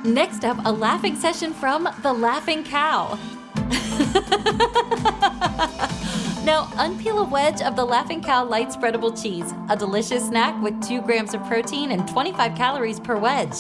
Next up, a laughing session from The Laughing Cow. Now, unpeel a wedge of the Laughing Cow light spreadable cheese, a delicious snack with 2 grams of protein and 25 calories per wedge.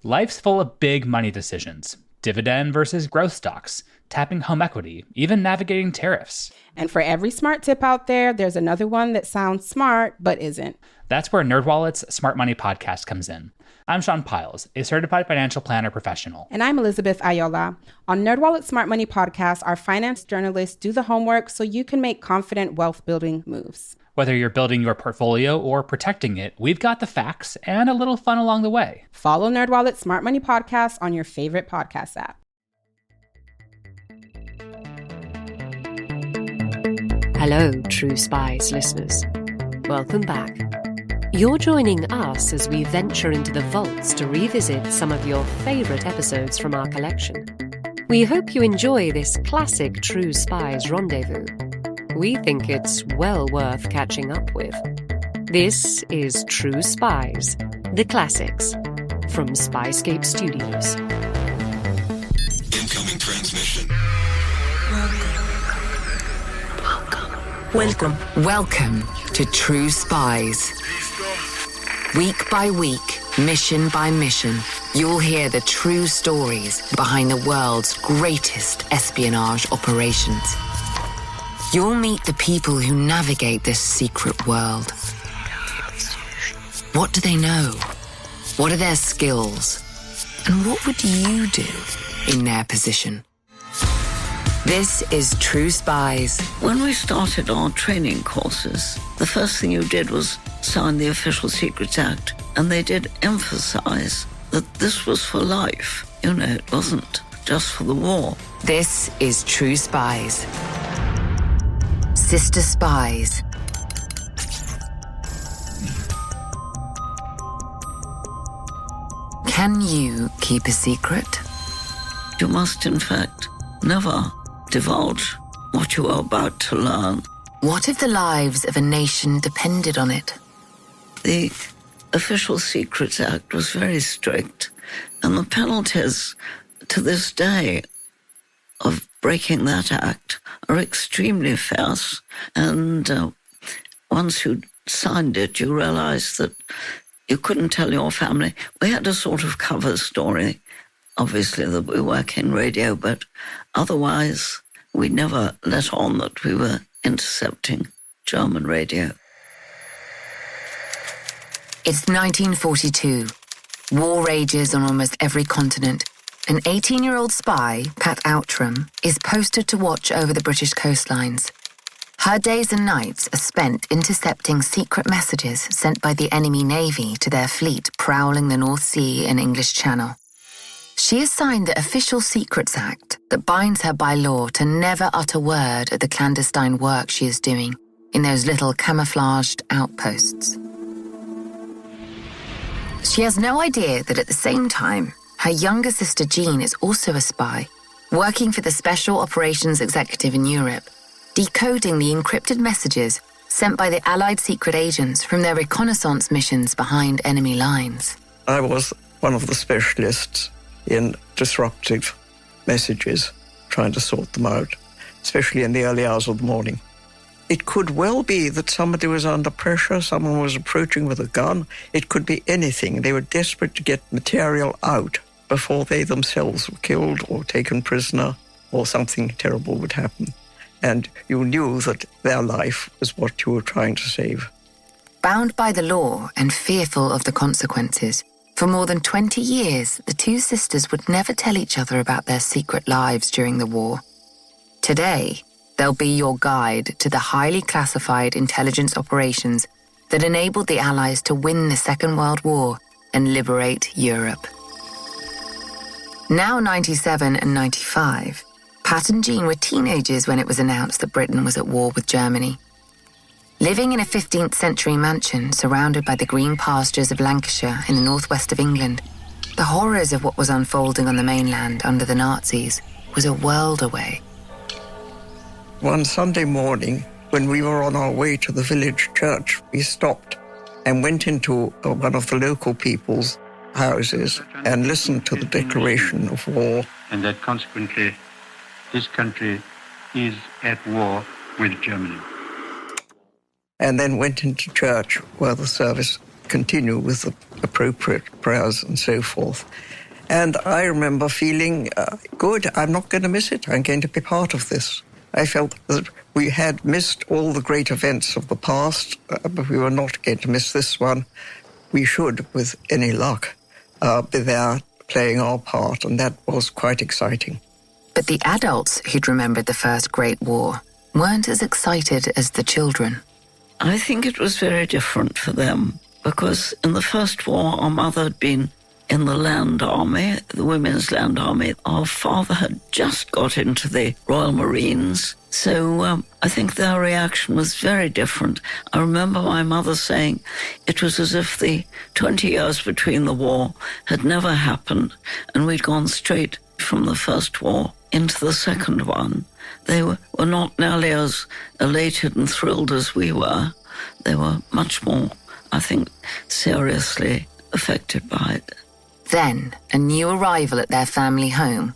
Life's full of big money decisions. Dividend versus growth stocks, tapping home equity, even navigating tariffs. And for every smart tip out there, there's another one that sounds smart but isn't. That's where NerdWallet's Smart Money podcast comes in. I'm Sean Piles, a certified financial planner professional. And I'm Elizabeth Ayola. On NerdWallet Smart Money podcast, our finance journalists do the homework so you can make confident wealth-building moves. Whether you're building your portfolio or protecting it, we've got the facts and a little fun along the way. Follow NerdWallet Smart Money podcast on your favorite podcast app. Hello, True Spies listeners. Welcome back. You're joining us as we venture into the vaults to revisit some of your favourite episodes from our collection. We hope you enjoy this classic True Spies rendezvous. We think it's well worth catching up with. This is True Spies, the classics, from Spyscape Studios. Incoming transmission. Welcome to True Spies. Week by week, mission by mission, you'll hear the true stories behind the world's greatest espionage operations. You'll meet the people who navigate this secret world. What do they know? What are their skills? And what would you do in their position? This is True Spies. When we started our training courses, the first thing you did was sign the Official Secrets Act, and they did emphasize that this was for life. You know, it wasn't just for the war. This is True Spies. Sister Spies. Can you keep a secret? You must, in fact, never divulge what you are about to learn. What if the lives of a nation depended on it? The Official Secrets Act was very strict, and the penalties to this day of breaking that act are extremely fierce. And once you signed it, you realized that you couldn't tell your family. We had a sort of cover story, obviously, that we work in radio, but otherwise we never let on that we were intercepting German radio. It's 1942. War rages on almost every continent. An 18-year-old spy, Pat Owtram, is posted to watch over the British coastlines. Her days and nights are spent intercepting secret messages sent by the enemy navy to their fleet prowling the North Sea and English Channel. She has signed the Official Secrets Act that binds her by law to never utter word of the clandestine work she is doing in those little camouflaged outposts. She has no idea that at the same time, her younger sister Jean is also a spy, working for the Special Operations Executive in Europe, decoding the encrypted messages sent by the Allied secret agents from their reconnaissance missions behind enemy lines. I was one of the specialists in disruptive messages, trying to sort them out, especially in the early hours of the morning. It could well be that somebody was under pressure, someone was approaching with a gun. It could be anything. They were desperate to get material out before they themselves were killed or taken prisoner or something terrible would happen. And you knew that their life was what you were trying to save. Bound by the law and fearful of the consequences, for more than 20 years, the two sisters would never tell each other about their secret lives during the war. Today, they'll be your guide to the highly classified intelligence operations that enabled the Allies to win the Second World War and liberate Europe. Now 97 and 95, Pat and Jean were teenagers when it was announced that Britain was at war with Germany. Living in a 15th century mansion surrounded by the green pastures of Lancashire in the northwest of England, the horrors of what was unfolding on the mainland under the Nazis was a world away. One Sunday morning, when we were on our way to the village church, we stopped and went into one of the local people's houses and listened to the declaration of war. And that consequently, this country is at war with Germany. And then went into church where the service continued with the appropriate prayers and so forth. And I remember feeling, good, I'm not going to miss it. I'm going to be part of this. I felt that we had missed all the great events of the past, but we were not going to miss this one. We should, with any luck, be there playing our part, and that was quite exciting. But the adults who'd remembered the First Great War weren't as excited as the children. I think it was very different for them because in the First War, our mother had been in the Land Army, the Women's Land Army. Our father had just got into the Royal Marines. So I think their reaction was very different. I remember my mother saying it was as if the 20 years between the war had never happened and we'd gone straight from the First War into the second one. They were not nearly as elated and thrilled as we were. They were much more, I think, seriously affected by it. Then, a new arrival at their family home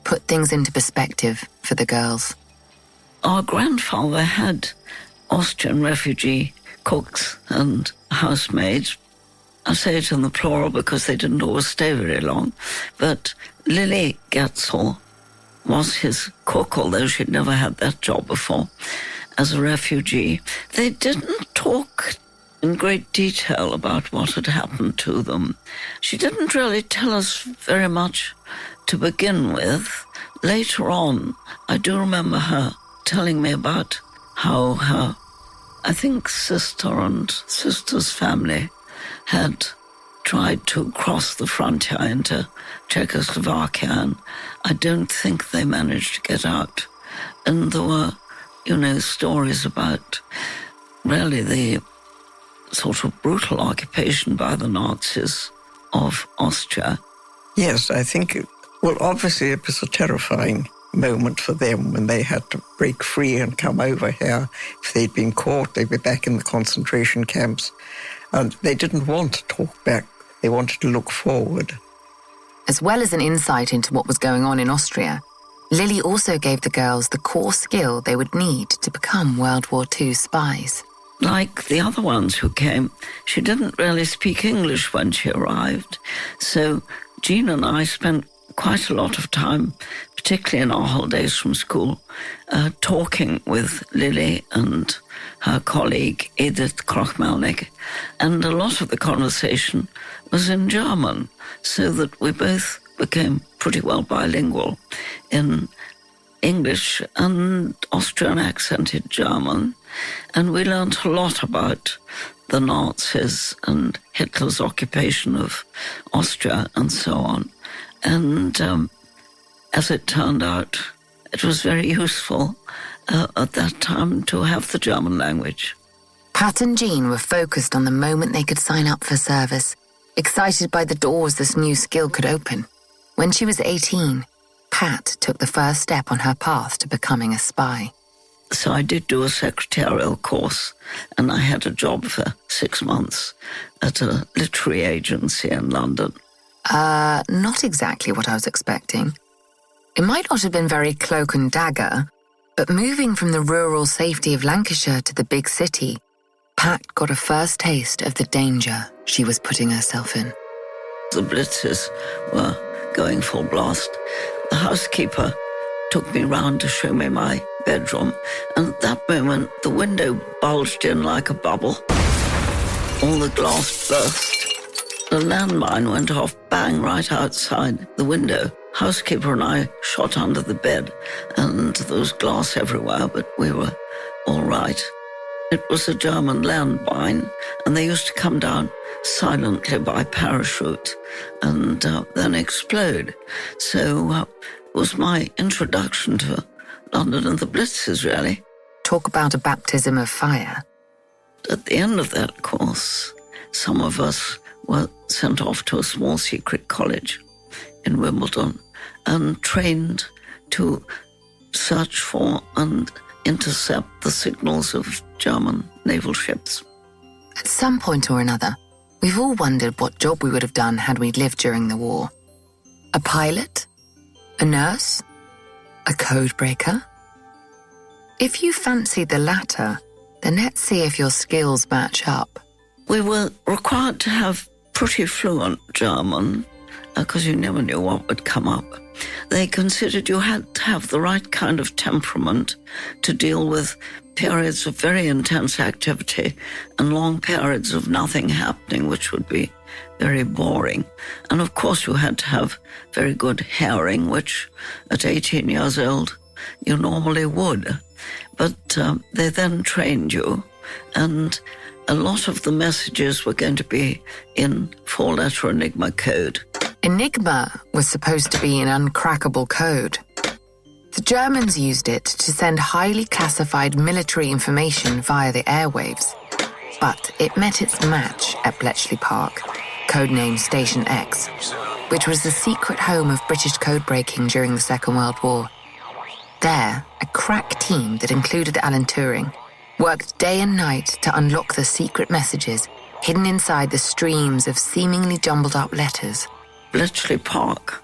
put things into perspective for the girls. Our grandfather had Austrian refugee cooks and housemaids. I say it in the plural because they didn't always stay very long. But Lily Getzel was his cook, although she'd never had that job before, as a refugee. They didn't talk in great detail about what had happened to them. She didn't really tell us very much to begin with. Later on, I do remember her telling me about how her, I think, sister and sister's family had tried to cross the frontier into Czechoslovakia, and I don't think they managed to get out. And there were, stories about really the sort of brutal occupation by the Nazis of Austria. Yes, I think, obviously it was a terrifying moment for them when they had to break free and come over here. If they'd been caught, they'd be back in the concentration camps. And they didn't want to talk back. They wanted to look forward. As well as an insight into what was going on in Austria, Lily also gave the girls the core skill they would need to become World War II spies. Like the other ones who came, she didn't really speak English when she arrived. So Jean and I spent quite a lot of time, particularly in our holidays from school, talking with Lily and her colleague Edith Krochmalnik. And a lot of the conversation was in German, so that we both became pretty well bilingual in English and Austrian accented German. And we learned a lot about the Nazis and Hitler's occupation of Austria and so on. And as it turned out, it was very useful at that time to have the German language. Pat and Jean were focused on the moment they could sign up for service, excited by the doors this new skill could open. When she was 18, Pat took the first step on her path to becoming a spy. So I did do a secretarial course, and I had a job for 6 months at a literary agency in London. Not exactly what I was expecting. It might not have been very cloak and dagger, but moving from the rural safety of Lancashire to the big city, Pat got a first taste of the danger she was putting herself in. The blitzes were going full blast. The housekeeper took me round to show me my bedroom, and at that moment, the window bulged in like a bubble. All the glass burst. The landmine went off bang right outside the window. Housekeeper and I shot under the bed, and there was glass everywhere, but we were all right. It was a German landmine, and they used to come down silently by parachute and then explode. So it was my introduction to London and the blitzes, really. Talk about a baptism of fire. At the end of that course, some of us were sent off to a small secret college in Wimbledon and trained to search for and intercept the signals of German naval ships. At some point or another, We've all wondered what job we would have done had we lived during the war. A pilot? A nurse? A codebreaker? If you fancy the latter, then let's see if your skills match up. We were required to have pretty fluent German, because you never knew what would come up. They considered you had to have the right kind of temperament to deal with periods of very intense activity and long periods of nothing happening, which would be very boring. And of course you had to have very good hearing, which at 18 years old you normally would. But they then trained you, and a lot of the messages were going to be in four-letter Enigma code. Enigma was supposed to be an uncrackable code. The Germans used it to send highly classified military information via the airwaves. But it met its match at Bletchley Park, codenamed Station X, which was the secret home of British code-breaking during the Second World War. There, a crack team that included Alan Turing worked day and night to unlock the secret messages hidden inside the streams of seemingly jumbled-up letters. Bletchley Park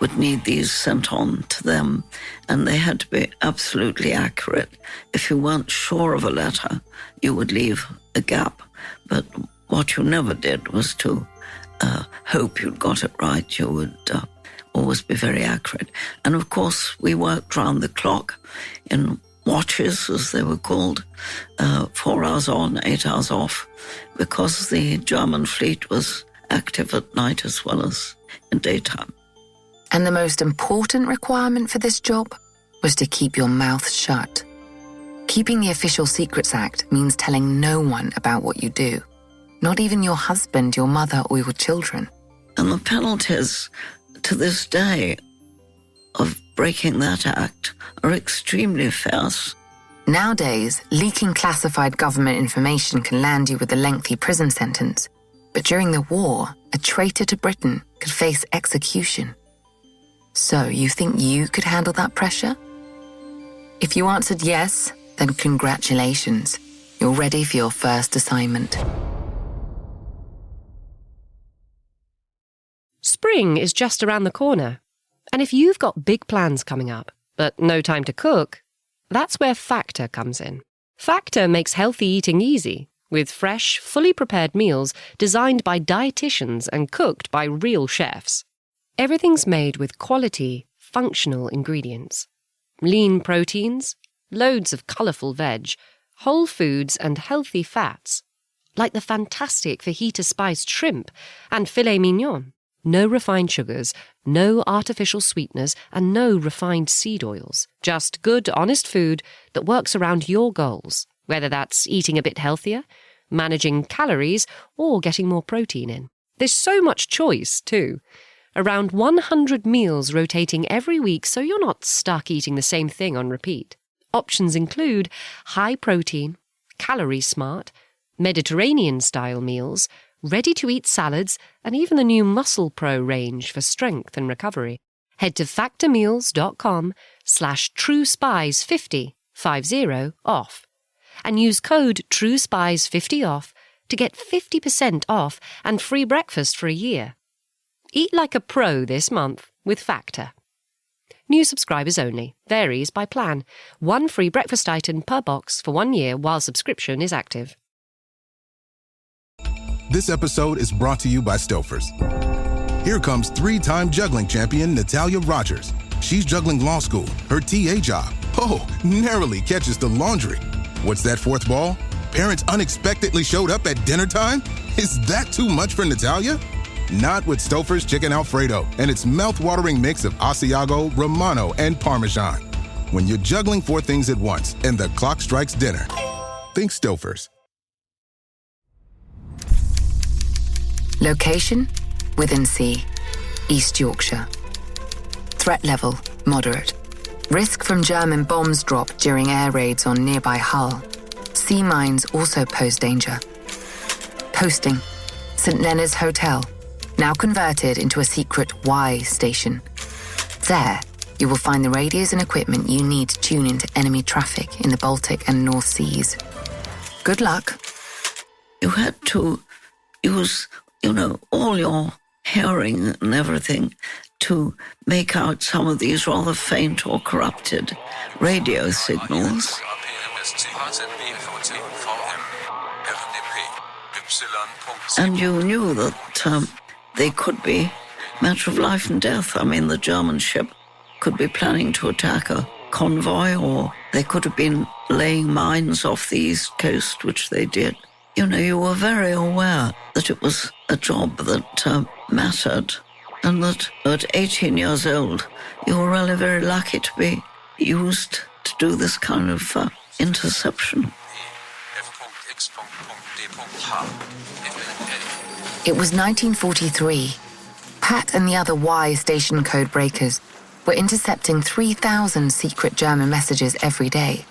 would need these sent on to them, and they had to be absolutely accurate. If you weren't sure of a letter, you would leave a gap. But what you never did was to hope you'd got it right. You would always be very accurate. And of course, we worked round the clock in watches, as they were called, 4 hours on, 8 hours off, because the German fleet was active at night as well as in daytime. And the most important requirement for this job was to keep your mouth shut. Keeping the Official Secrets Act means telling no one about what you do, not even your husband, your mother, or your children. And the penalties to this day of breaking that act are extremely fierce. Nowadays, leaking classified government information can land you with a lengthy prison sentence. But during the war, a traitor to Britain could face execution. So, you think you could handle that pressure? If you answered yes, then congratulations. You're ready for your first assignment. Spring is just around the corner. And if you've got big plans coming up, but no time to cook, that's where Factor comes in. Factor makes healthy eating easy, with fresh, fully prepared meals designed by dietitians and cooked by real chefs. Everything's made with quality, functional ingredients. Lean proteins, loads of colourful veg, whole foods and healthy fats, like the fantastic fajita-spiced shrimp and filet mignon. No refined sugars, no artificial sweeteners, and no refined seed oils. Just good, honest food that works around your goals, whether that's eating a bit healthier, managing calories, or getting more protein in. There's so much choice, too. Around 100 meals rotating every week, so you're not stuck eating the same thing on repeat. Options include high protein, calorie smart, Mediterranean-style meals, ready-to-eat salads, and even the new Muscle Pro range for strength and recovery. Head to factormeals.com/TrueSpies50 off and use code TrueSpies50off to get 50% off and free breakfast for a year. Eat like a pro this month with Factor. New subscribers only. Varies by plan. 1 free breakfast item per box for 1 year while subscription is active. This episode is brought to you by Stouffer's. Here comes 3-time juggling champion Natalia Rogers. She's juggling law school, her TA job. Oh, narrowly catches the laundry. What's that 4th ball? Parents unexpectedly showed up at dinner time? Is that too much for Natalia? Not with Stouffer's Chicken Alfredo and its mouth-watering mix of Asiago, Romano, and Parmesan. When you're juggling 4 things at once and the clock strikes dinner, think Stouffer's. Location? Within-sea, East Yorkshire. Threat level? Moderate. Risk from German bombs dropped during air raids on nearby Hull. Sea mines also pose danger. Posting: St. Leonard's Hotel, now converted into a secret Y station. There, you will find the radios and equipment you need to tune into enemy traffic in the Baltic and North Seas. Good luck. You had to use all your hearing and everything to make out some of these rather faint or corrupted radio signals. And you knew that they could be a matter of life and death. I mean, the German ship could be planning to attack a convoy, or they could have been laying mines off the east coast, which they did. You were very aware that it was a job that mattered, and that at 18 years old, you were really very lucky to be used to do this kind of interception. It was 1943. Pat and the other Y station codebreakers were intercepting 3,000 secret German messages every day.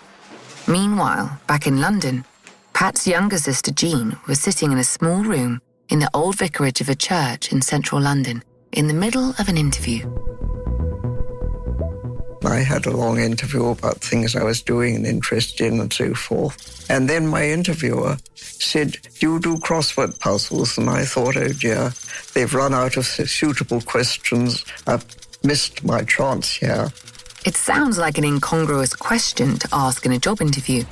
Meanwhile, back in London, Pat's younger sister Jean was sitting in a small room in the old vicarage of a church in central London in the middle of an interview. I had a long interview about things I was doing and interested in and so forth. And then my interviewer said, "Do you do crossword puzzles?" And I thought, oh dear, they've run out of suitable questions. I've missed my chance here. It sounds like an incongruous question to ask in a job interview.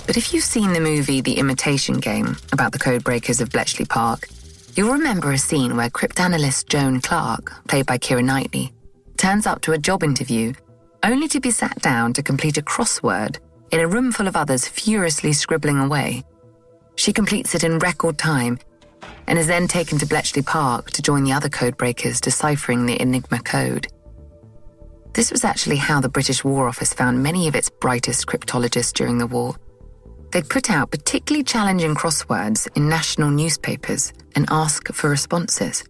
But if you've seen the movie The Imitation Game about the codebreakers of Bletchley Park, you'll remember a scene where cryptanalyst Joan Clark, played by Keira Knightley, turns up to a job interview only to be sat down to complete a crossword in a room full of others furiously scribbling away. She completes it in record time and is then taken to Bletchley Park to join the other codebreakers deciphering the Enigma code. This was actually how the British War Office found many of its brightest cryptologists during the war. They'd put out particularly challenging crosswords in national newspapers and ask for responses.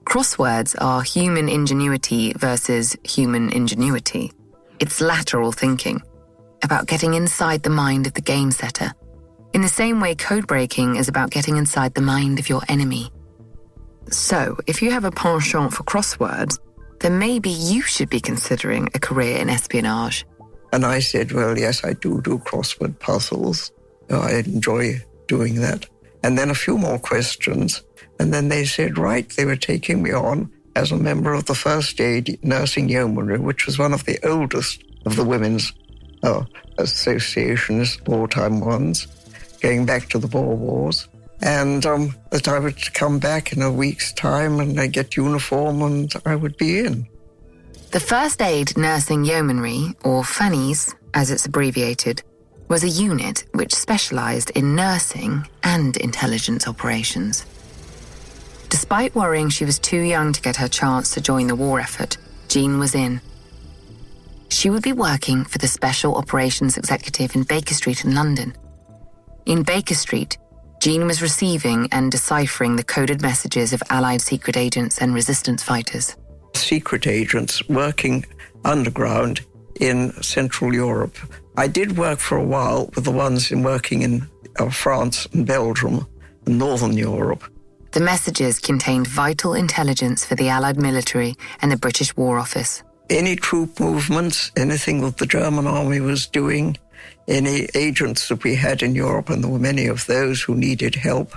Crosswords are human ingenuity versus human ingenuity. It's lateral thinking, about getting inside the mind of the game setter, in the same way codebreaking is about getting inside the mind of your enemy. So, if you have a penchant for crosswords, then maybe you should be considering a career in espionage. And I said, well, yes, I do crossword puzzles. I enjoy doing that. And then a few more questions. And then they said, right, they were taking me on as a member of the First Aid Nursing Yeomanry, which was one of the oldest of the women's associations, wartime ones, going back to the Boer Wars. And that I would come back in a week's time and I get uniform and I would be in. The First Aid Nursing Yeomanry, or Fannies, as it's abbreviated, was a unit which specialised in nursing and intelligence operations. Despite worrying she was too young to get her chance to join the war effort, Jean was in. She would be working for the Special Operations Executive in Baker Street in London. In Baker Street, Jean was receiving and deciphering the coded messages of Allied secret agents and resistance fighters. Secret agents working underground in Central Europe. I did work for a while with the ones working in France and Belgium and Northern Europe. The messages contained vital intelligence for the Allied military and the British War Office. Any troop movements, anything that the German army was doing, any agents that we had in Europe, and there were many of those who needed help,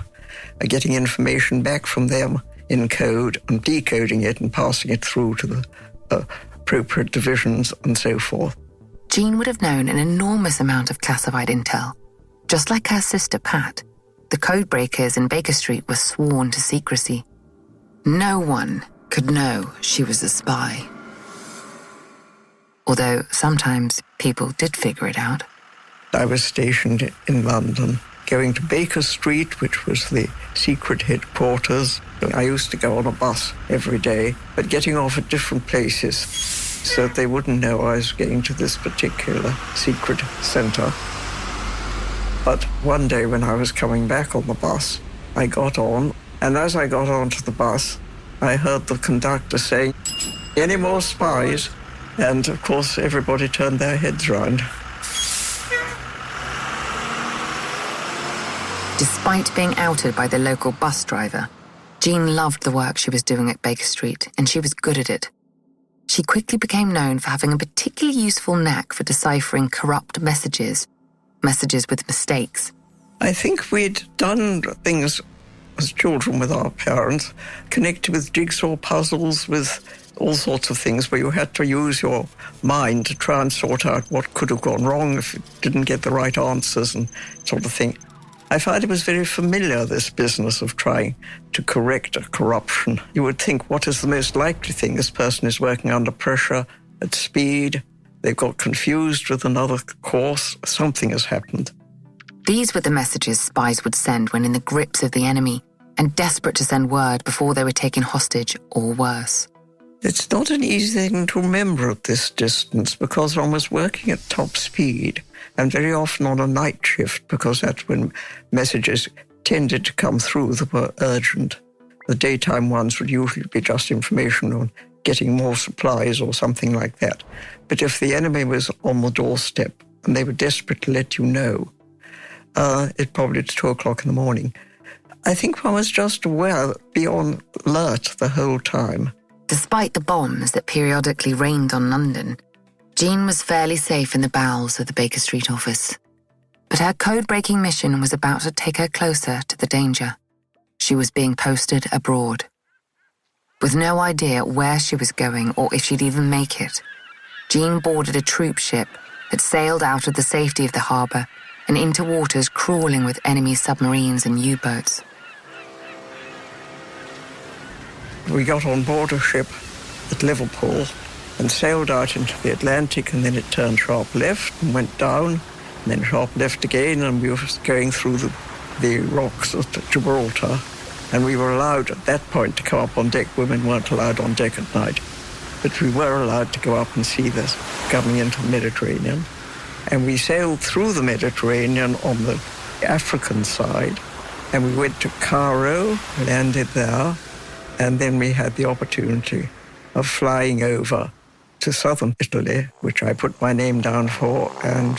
getting information back from them in code and decoding it and passing it through to the appropriate divisions and so forth. Jean would have known an enormous amount of classified intel. Just like her sister Pat, the codebreakers in Baker Street were sworn to secrecy. No one could know she was a spy. Although sometimes people did figure it out. I was stationed in London, going to Baker Street, which was the secret headquarters. I used to go on a bus every day, but getting off at different places so that they wouldn't know I was going to this particular secret center. But one day when I was coming back on the bus, I got on, and as I got onto the bus, I heard the conductor saying, "Any more spies?" And of course, everybody turned their heads round. Despite being outed by the local bus driver, Jean loved the work she was doing at Baker Street, and she was good at it. She quickly became known for having a particularly useful knack for deciphering corrupt messages with mistakes. I think we'd done things as children with our parents, connected with jigsaw puzzles, with all sorts of things where you had to use your mind to try and sort out what could have gone wrong if you didn't get the right answers and sort of thing. I find it was very familiar, this business of trying to correct a corruption. You would think, what is the most likely thing? This person is working under pressure, at speed, they've got confused with another course, something has happened. These were the messages spies would send when in the grips of the enemy and desperate to send word before they were taken hostage or worse. It's not an easy thing to remember at this distance because one was working at top speed and very often on a night shift because that's when messages tended to come through that were urgent. The daytime ones would usually be just information on getting more supplies or something like that. But if the enemy was on the doorstep and they were desperate to let you know, it probably was 2 o'clock in the morning. I think one was just aware, be on alert the whole time. Despite the bombs that periodically rained on London, Jean was fairly safe in the bowels of the Baker Street office. But her code-breaking mission was about to take her closer to the danger. She was being posted abroad. With no idea where she was going or if she'd even make it, Jean boarded a troop ship that sailed out of the safety of the harbour and into waters crawling with enemy submarines and U-boats. We got on board a ship at Liverpool and sailed out into the Atlantic, and then it turned sharp left and went down, and then sharp left again, and we were going through the rocks at Gibraltar, and we were allowed at that point to come up on deck. Women weren't allowed on deck at night, but we were allowed to go up and see this coming into the Mediterranean. And we sailed through the Mediterranean on the African side, and we went to Cairo, landed there, and then we had the opportunity of flying over to southern Italy, which I put my name down for, and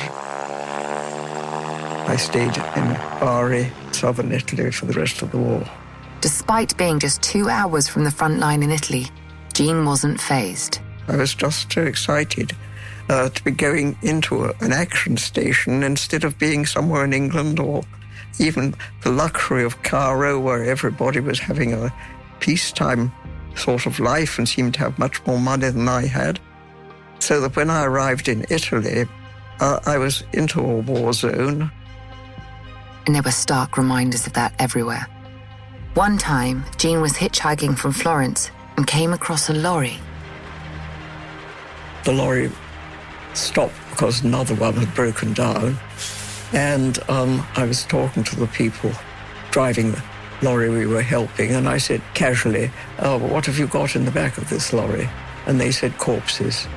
I stayed in Bari, southern Italy, for the rest of the war. Despite being just 2 hours from the front line in Italy, Jean wasn't fazed. I was just so excited to be going into an action station instead of being somewhere in England or even the luxury of Cairo, where everybody was having a peacetime sort of life and seemed to have much more money than I had. So that when I arrived in Italy, I was into a war zone. And there were stark reminders of that everywhere. One time, Jean was hitchhiking from Florence and came across a lorry. The lorry stopped because another one had broken down. And I was talking to the people driving the lorry we were helping, and I said casually, what have you got in the back of this lorry? And they said corpses.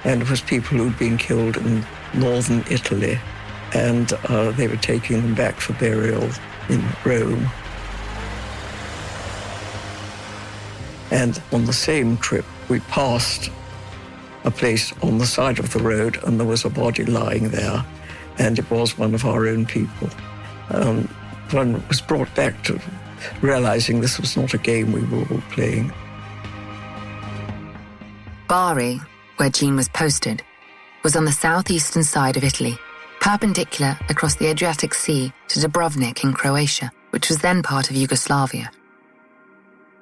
And it was people who'd been killed in northern Italy, and they were taking them back for burial in Rome. And on the same trip, we passed a place on the side of the road, and there was a body lying there, and it was one of our own people. One was brought back to realizing this was not a game we were all playing. Bari, where Jean was posted, was on the southeastern side of Italy, perpendicular across the Adriatic Sea to Dubrovnik in Croatia, which was then part of Yugoslavia.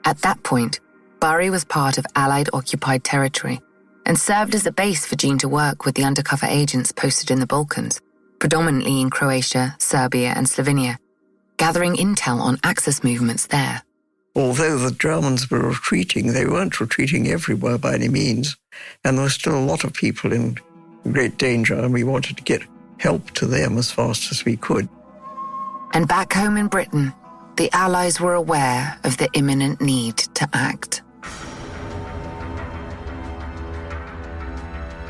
At that point, Bari was part of Allied-occupied territory and served as a base for Jean to work with the undercover agents posted in the Balkans, predominantly in Croatia, Serbia, and Slovenia, gathering intel on Axis movements there. Although the Germans were retreating, they weren't retreating everywhere by any means, and there were still a lot of people in great danger, and we wanted to get help to them as fast as we could. And back home in Britain, the Allies were aware of the imminent need to act.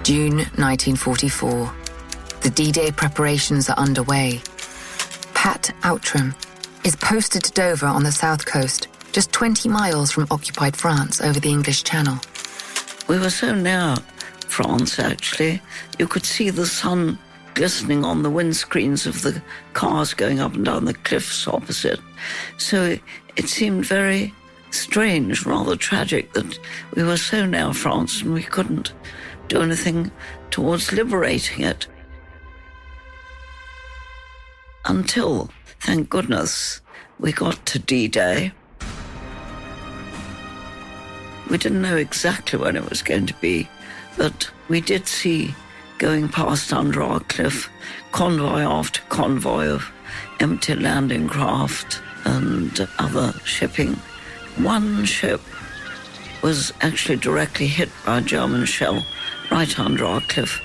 June 1944. The D-Day preparations are underway. Pat Owtram is posted to Dover on the south coast, just 20 miles from occupied France over the English Channel. We were so near France, actually. You could see the sun glistening on the windscreens of the cars going up and down the cliffs opposite. So it seemed very strange, rather tragic, that we were so near France and we couldn't do anything towards liberating it. Until, thank goodness, we got to D-Day. We didn't know exactly when it was going to be, but we did see going past under our cliff convoy after convoy of empty landing craft and other shipping. One ship was actually directly hit by a German shell right under our cliff.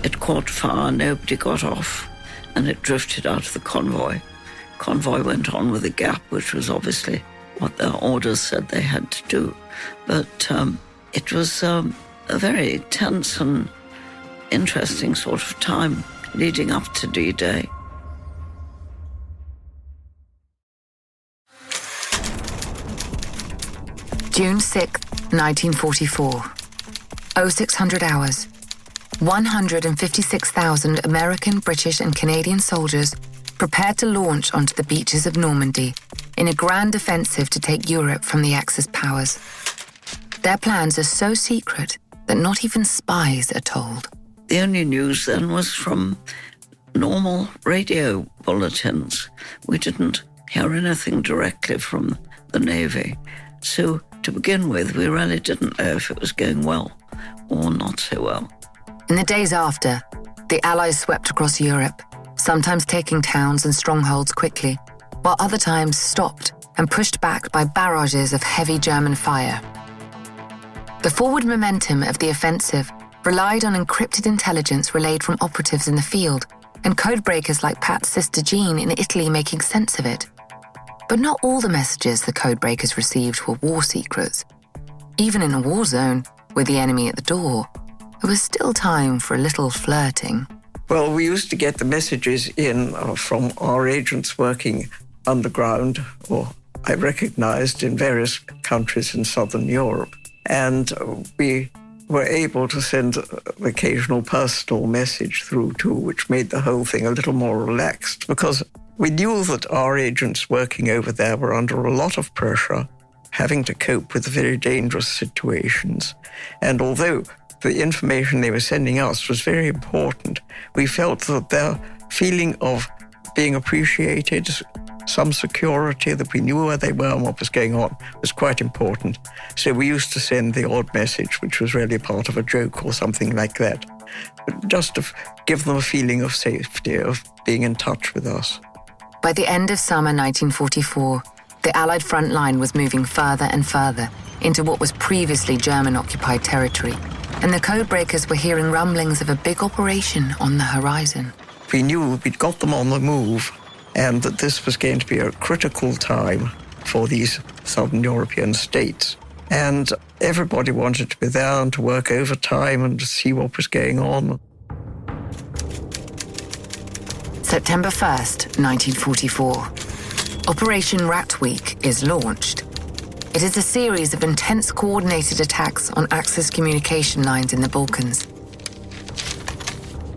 It caught fire, nobody got off, and it drifted out of the convoy. Convoy went on with a gap, which was obviously what their orders said they had to do. But it was a very tense and interesting sort of time leading up to D-Day. June 6th, 1944. 0600 hours. 156,000 American, British and Canadian soldiers prepared to launch onto the beaches of Normandy in a grand offensive to take Europe from the Axis powers. Their plans are so secret that not even spies are told. The only news then was from normal radio bulletins. We didn't hear anything directly from the Navy. So to begin with, we really didn't know if it was going well or not so well. In the days after, the Allies swept across Europe, sometimes taking towns and strongholds quickly, while other times stopped and pushed back by barrages of heavy German fire. The forward momentum of the offensive relied on encrypted intelligence relayed from operatives in the field and codebreakers like Pat's sister Jean in Italy making sense of it. But not all the messages the codebreakers received were war secrets. Even in a war zone, with the enemy at the door, there was still time for a little flirting. Well, we used to get the messages in from our agents working underground, or I recognized in various countries in southern Europe. And we were able to send an occasional personal message through too, which made the whole thing a little more relaxed, because we knew that our agents working over there were under a lot of pressure, having to cope with very dangerous situations. And although the information they were sending us was very important, we felt that their feeling of being appreciated, some security, that we knew where they were and what was going on, was quite important. So we used to send the odd message, which was really part of a joke or something like that, but just to give them a feeling of safety, of being in touch with us. By the end of summer 1944, the Allied front line was moving further and further into what was previously German-occupied territory, and the codebreakers were hearing rumblings of a big operation on the horizon. We knew we'd got them on the move, and that this was going to be a critical time for these southern European states. And everybody wanted to be there and to work overtime and to see what was going on. September 1st, 1944. Operation Rat Week is launched. It is a series of intense coordinated attacks on Axis communication lines in the Balkans.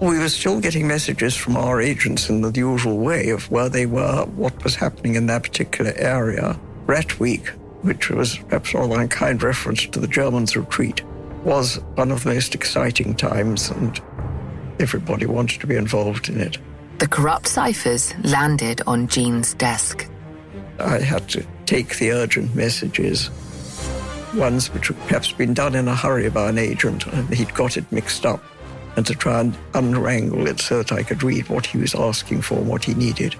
We were still getting messages from our agents in the usual way of where they were, what was happening in that particular area. Rat Week, which was perhaps a rather unkind reference to the Germans' retreat, was one of the most exciting times, and everybody wanted to be involved in it. The corrupt ciphers landed on Jean's desk. I had to take the urgent messages, ones which had perhaps been done in a hurry by an agent, and he'd got it mixed up, and to try and unwrangle it so that I could read what he was asking for and what he needed.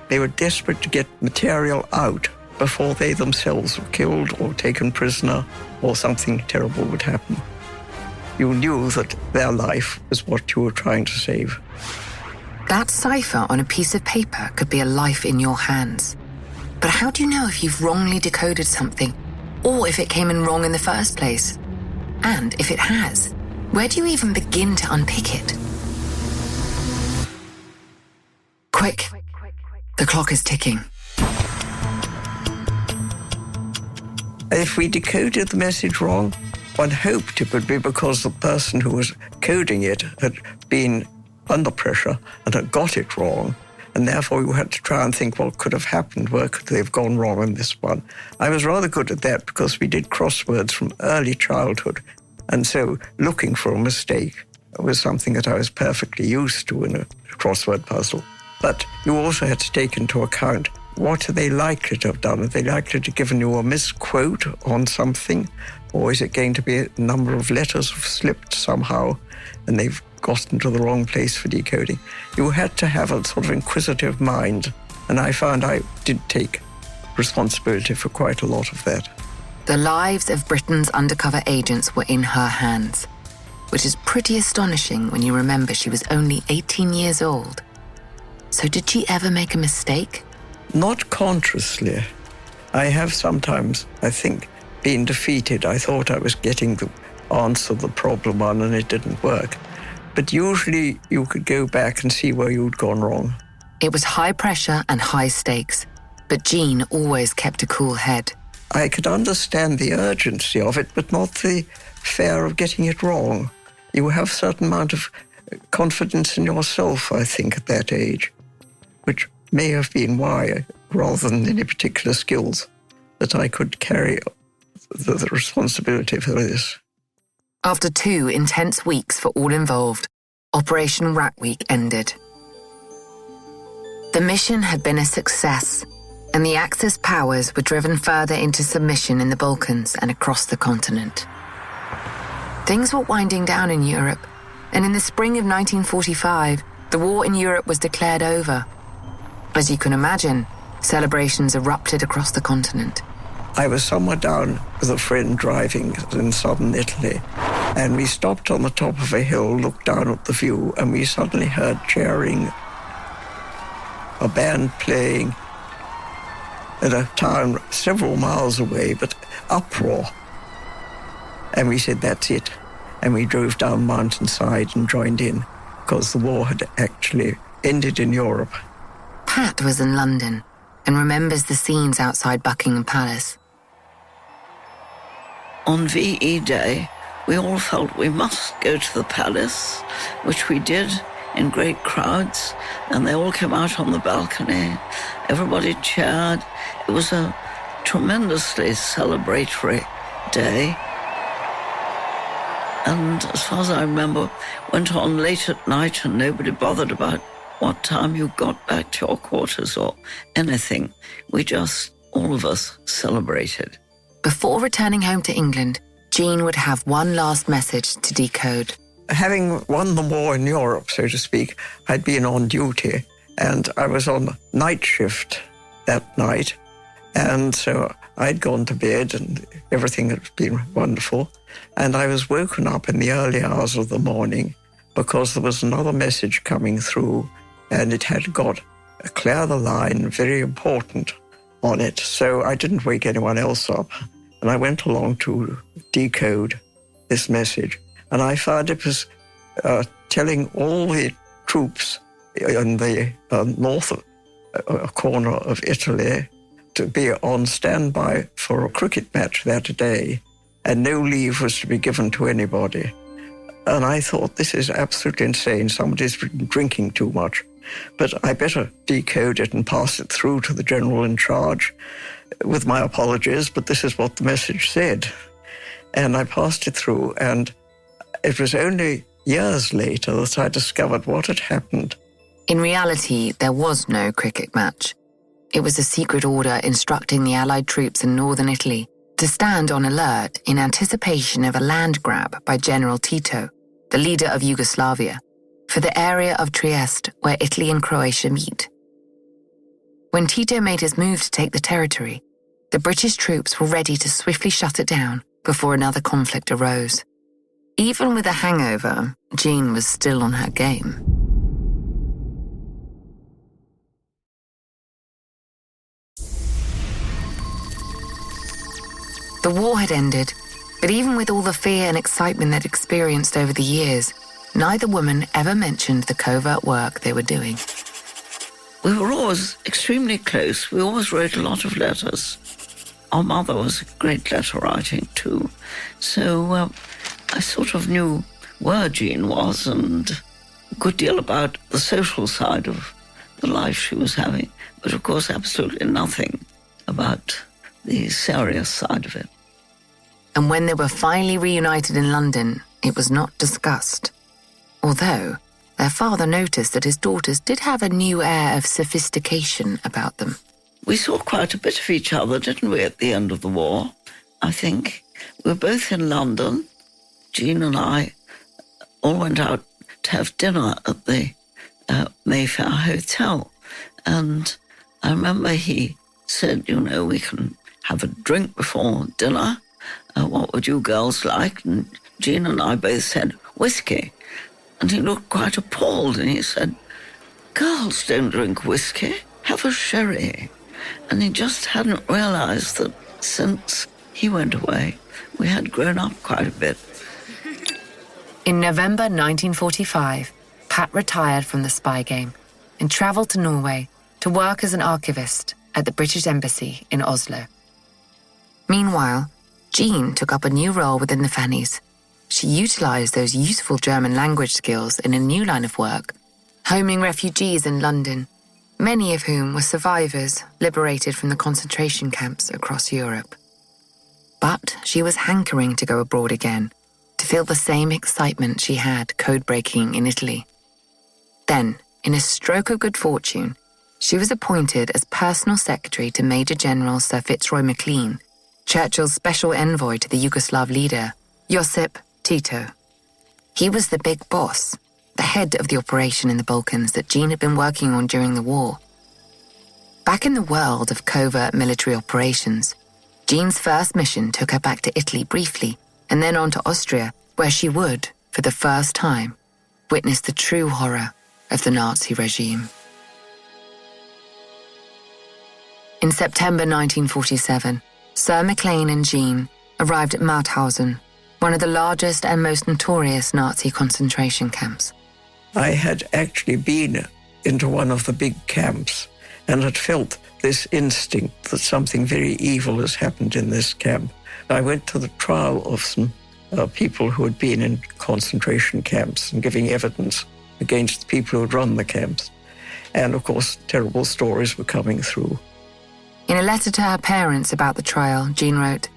They were desperate to get material out before they themselves were killed or taken prisoner or something terrible would happen. You knew that their life was what you were trying to save. That cipher on a piece of paper could be a life in your hands. But how do you know if you've wrongly decoded something, or if it came in wrong in the first place? And if it has, where do you even begin to unpick it? Quick, the clock is ticking. If we decoded the message wrong, one hoped it would be because the person who was coding it had been under pressure and had got it wrong, and therefore you had to try and think what could have happened, where could they have gone wrong in this one. I was rather good at that because we did crosswords from early childhood, and so looking for a mistake was something that I was perfectly used to in a crossword puzzle. But you also had to take into account, what are they likely to have done? Are they likely to have given you a misquote on something? Or is it going to be a number of letters have slipped somehow and they've gotten to the wrong place for decoding? You had to have a sort of inquisitive mind. And I found I did take responsibility for quite a lot of that. The lives of Britain's undercover agents were in her hands, which is pretty astonishing when you remember she was only 18 years old. So did she ever make a mistake? Not consciously. I have sometimes, I think, been defeated. I thought I was getting the answer to the problem on and it didn't work. But usually you could go back and see where you'd gone wrong. It was high pressure and high stakes, but Jean always kept a cool head. I could understand the urgency of it, but not the fear of getting it wrong. You have a certain amount of confidence in yourself, I think, at that age, which may have been why, rather than any particular skills, that I could carry the responsibility for this. After 2 intense weeks for all involved, Operation Rat Week ended. The mission had been a success, and the Axis powers were driven further into submission in the Balkans and across the continent. Things were winding down in Europe, and in the spring of 1945, the war in Europe was declared over. As you can imagine, celebrations erupted across the continent. I was somewhere down with a friend driving in southern Italy, and we stopped on the top of a hill, looked down at the view, and we suddenly heard cheering, a band playing in a town several miles away, but uproar. And we said, that's it. And we drove down mountainside and joined in, because the war had actually ended in Europe. Pat was in London and remembers the scenes outside Buckingham Palace. On VE Day, we all felt we must go to the palace, which we did in great crowds, and they all came out on the balcony. Everybody cheered. It was a tremendously celebratory day. And as far as I remember, went on late at night and nobody bothered about what time you got back to your quarters or anything. We just, all of us, celebrated. Before returning home to England, Jean would have one last message to decode. Having won the war in Europe, so to speak, I'd been on duty, and I was on night shift that night. And so I'd gone to bed and everything had been wonderful. And I was woken up in the early hours of the morning because there was another message coming through, and it had got a clear the line, very important on it. So I didn't wake anyone else up. And I went along to decode this message. And I found it was telling all the troops in the north corner of Italy to be on standby for a cricket match that day, and no leave was to be given to anybody. And I thought, this is absolutely insane. Somebody's been drinking too much. But I better decode it and pass it through to the general in charge with my apologies, but this is what the message said. And I passed it through, and it was only years later that I discovered what had happened. In reality, there was no cricket match. It was a secret order instructing the Allied troops in northern Italy to stand on alert in anticipation of a land grab by General Tito, the leader of Yugoslavia, for the area of Trieste where Italy and Croatia meet. When Tito made his move to take the territory, the British troops were ready to swiftly shut it down before another conflict arose. Even with a hangover, Jean was still on her game. The war had ended, but even with all the fear and excitement they'd experienced over the years, neither woman ever mentioned the covert work they were doing. We were always extremely close. We always wrote a lot of letters. Our mother was a great letter writing too. So I sort of knew where Jean was and a good deal about the social side of the life she was having, but of course absolutely nothing about the serious side of it. And when they were finally reunited in London, it was not discussed. although their father noticed that his daughters did have a new air of sophistication about them. We saw quite a bit of each other, didn't we, at the end of the war, I think. We were both in London. Jean and I all went out to have dinner at the Mayfair Hotel. And I remember he said, we can have a drink before dinner. What would you girls like? And Jean and I both said, whiskey. And he looked quite appalled and he said, girls don't drink whiskey, have a sherry. And he just hadn't realised that since he went away, we had grown up quite a bit. In November 1945, Pat retired from the spy game and travelled to Norway to work as an archivist at the British Embassy in Oslo. Meanwhile, Jean took up a new role within the Fannies. She utilised those useful German language skills in a new line of work, homing refugees in London, many of whom were survivors liberated from the concentration camps across Europe. But she was hankering to go abroad again, to feel the same excitement she had code-breaking in Italy. Then, in a stroke of good fortune, she was appointed as personal secretary to Major General Sir Fitzroy Maclean, Churchill's special envoy to the Yugoslav leader, Josip Tito. He was the big boss, the head of the operation in the Balkans that Jean had been working on during the war. Back in the world of covert military operations, Jean's first mission took her back to Italy briefly, and then on to Austria, where she would, for the first time, witness the true horror of the Nazi regime. In September 1947, Sir Maclean and Jean arrived at Mauthausen, one of the largest and most notorious Nazi concentration camps. I had actually been into one of the big camps and had felt this instinct that something very evil has happened in this camp. I went to the trial of some people who had been in concentration camps and giving evidence against the people who had run the camps. And, of course, terrible stories were coming through. In a letter to her parents about the trial, Jean wrote,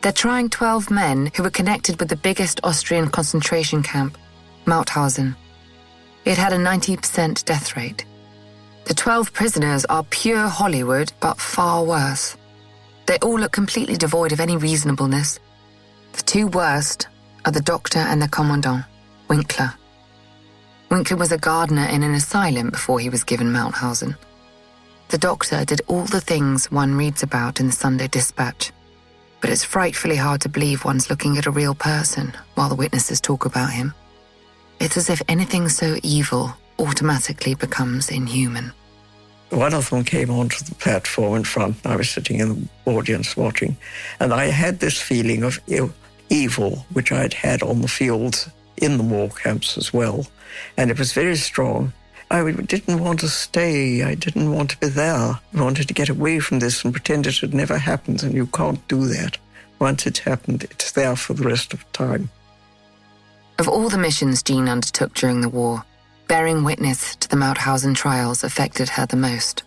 "They're trying 12 men who were connected with the biggest Austrian concentration camp, Mauthausen. It had a 90% death rate. The 12 prisoners are pure Hollywood, but far worse. They all look completely devoid of any reasonableness. The two worst are the doctor and the commandant, Winkler. Winkler was a gardener in an asylum before he was given Mauthausen. The doctor did all the things one reads about in the Sunday Dispatch, but it's frightfully hard to believe one's looking at a real person while the witnesses talk about him. It's as if anything so evil automatically becomes inhuman." One of them came onto the platform in front, and I was sitting in the audience watching, and I had this feeling of evil, which I'd had on the fields in the war camps as well, and it was very strong. I didn't want to stay. I didn't want to be there. I wanted to get away from this and pretend it had never happened, and you can't do that. Once it's happened, it's there for the rest of time. Of all the missions Jean undertook during the war, bearing witness to the Mauthausen trials affected her the most.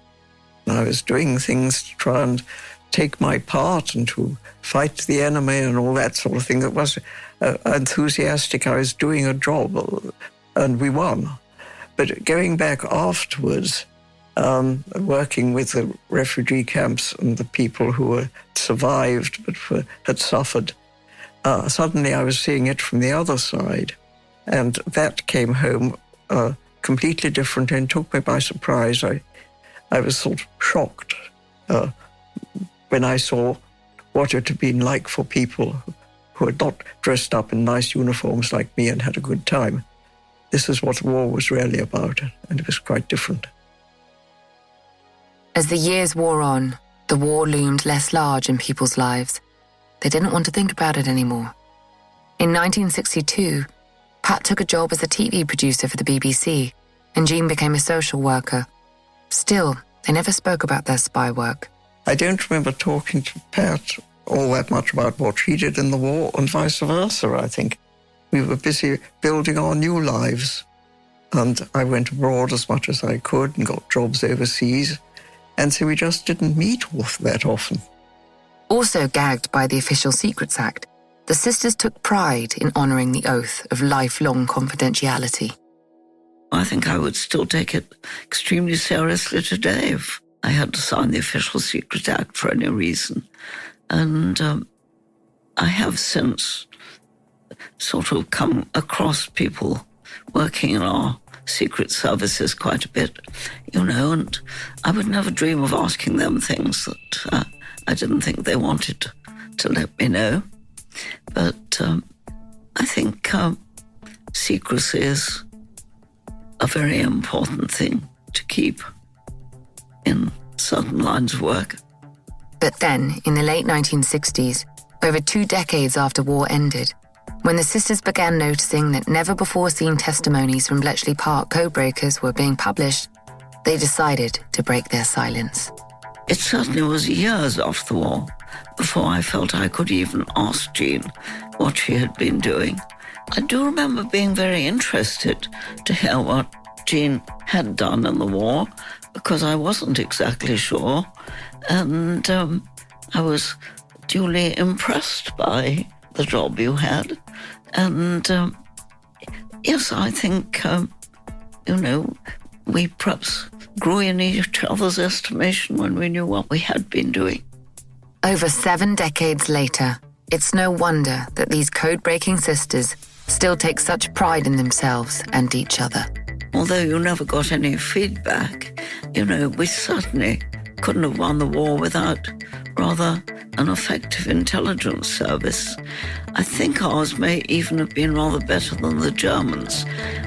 I was doing things to try and take my part and to fight the enemy and all that sort of thing. It was enthusiastic. I was doing a job, and we won. But going back afterwards, working with the refugee camps and the people who had survived but had suffered, suddenly I was seeing it from the other side. And that came home completely different and took me by surprise. I was sort of shocked when I saw what it had been like for people who had not dressed up in nice uniforms like me and had a good time. This is what war was really about, and it was quite different. As the years wore on, the war loomed less large in people's lives. They didn't want to think about it anymore. In 1962, Pat took a job as a TV producer for the BBC, and Jean became a social worker. Still, they never spoke about their spy work. I don't remember talking to Pat all that much about what she did in the war, and vice versa, I think. We were busy building our new lives, and I went abroad as much as I could and got jobs overseas, and so we just didn't meet that often. Also gagged by the Official Secrets Act, the sisters took pride in honouring the oath of lifelong confidentiality. I think I would still take it extremely seriously today if I had to sign the Official Secret Act for any reason. And I have since sort of come across people working in our secret services quite a bit, and I would never dream of asking them things that I didn't think they wanted to let me know. But I think secrecy is a very important thing to keep in certain lines of work. But then, in the late 1960s, over 2 decades after war ended, when the sisters began noticing that never-before-seen testimonies from Bletchley Park codebreakers were being published, they decided to break their silence. It certainly was years after the war before I felt I could even ask Jean what she had been doing. I do remember being very interested to hear what Jean had done in the war, because I wasn't exactly sure, and I was duly impressed by the job you had. And yes, I think, we perhaps grew in each other's estimation when we knew what we had been doing. Over 7 decades later, it's no wonder that these code-breaking sisters still take such pride in themselves and each other. Although you never got any feedback, we certainly couldn't have won the war without rather an effective intelligence service. I think ours may even have been rather better than the Germans.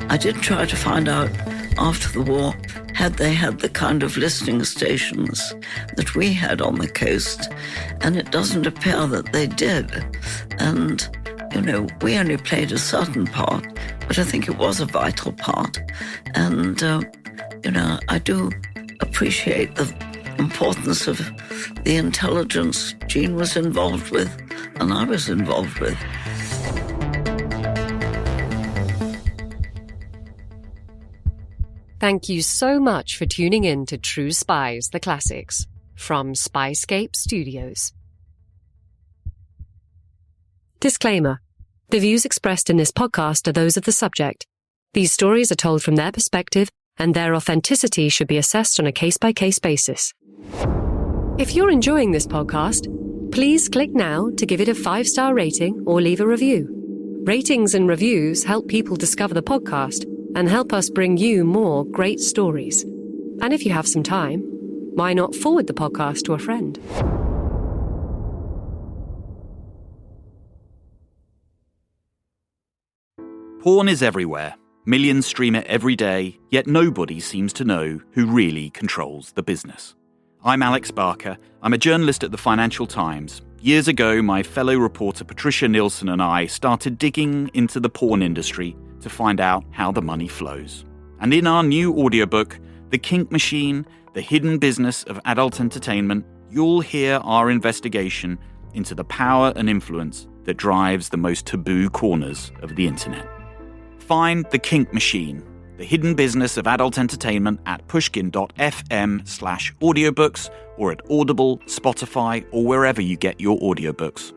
I did try to find out after the war, had they had the kind of listening stations that we had on the coast, and it doesn't appear that they did. And, we only played a certain part, but I think it was a vital part. And, I do appreciate the importance of the intelligence Jean was involved with and I was involved with. Thank you so much for tuning in to True Spies, the Classics, from Spyscape Studios. Disclaimer. The views expressed in this podcast are those of the subject. These stories are told from their perspective, and their authenticity should be assessed on a case-by-case basis. If you're enjoying this podcast, please click now to give it a 5-star rating or leave a review. Ratings and reviews help people discover the podcast and help us bring you more great stories. And if you have some time, why not forward the podcast to a friend? Porn is everywhere. Millions stream it every day, yet nobody seems to know who really controls the business. I'm Alex Barker. I'm a journalist at the Financial Times. Years ago, my fellow reporter Patricia Nielsen and I started digging into the porn industry to find out how the money flows. And in our new audiobook, The Kink Machine, The Hidden Business of Adult Entertainment, you'll hear our investigation into the power and influence that drives the most taboo corners of the internet. Find The Kink Machine, The Hidden Business of Adult Entertainment at pushkin.fm/audiobooks or at Audible, Spotify, or wherever you get your audiobooks.